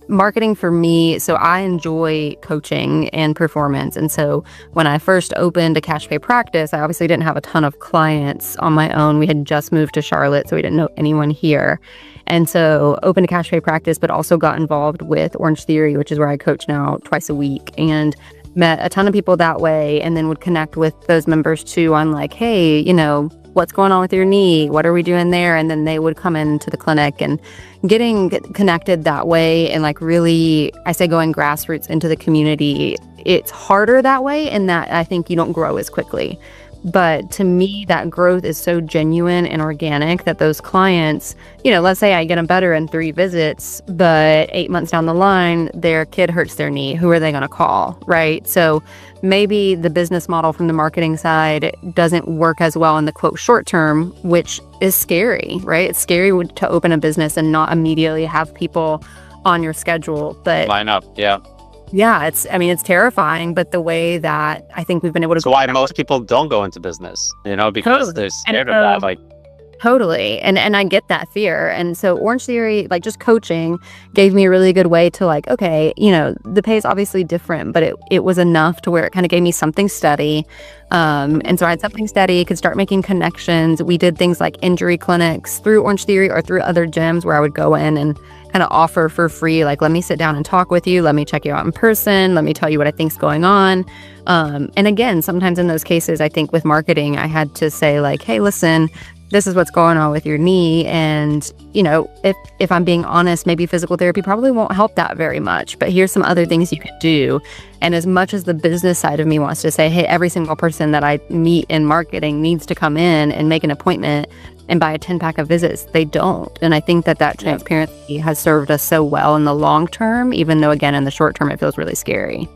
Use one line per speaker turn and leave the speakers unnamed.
marketing for me, so I enjoy coaching and performance. And so when I first opened a cash pay practice, I obviously didn't have a ton of clients on my own. We had just moved to Charlotte, so we didn't know anyone here. And so opened a cash pay practice, but also got involved with Orange Theory, which is where I coach now twice a week, and met a ton of people that way, and then would connect with those members too on like, hey, what's going on with your knee? What are we doing there? And then they would come into the clinic, and getting connected that way, and like really, I say going grassroots into the community. It's harder that way, in that I think you don't grow as quickly. But to me, that growth is so genuine and organic that those clients, let's say I get them better in 3 visits, but 8 months down the line, their kid hurts their knee. Who are they going to call, right? So maybe the business model from the marketing side doesn't work as well in the quote short term, which is scary, right? It's scary to open a business and not immediately have people on your schedule. But
line up, yeah.
Yeah, it's terrifying, but the way that I think we've been able to...
So why most people don't go into business, because they're scared of that. Like,
totally. And I get that fear. And so Orange Theory, like just coaching, gave me a really good way to like, okay, the pay is obviously different, but it was enough to where it kind of gave me something steady. And so I had something steady, could start making connections. We did things like injury clinics through Orange Theory or through other gyms where I would go in and kind of offer for free, like, let me sit down and talk with you. Let me check you out in person. Let me tell you what I think's going on. And again, sometimes in those cases, I think with marketing, I had to say like, hey, listen, this is what's going on with your knee. And, if I'm being honest, maybe physical therapy probably won't help that very much, but here's some other things you could do. And as much as the business side of me wants to say, hey, every single person that I meet in marketing needs to come in and make an appointment and buy a 10-pack of visits, they don't. And I think that transparency has served us so well in the long term, even though, again, in the short term, it feels really scary.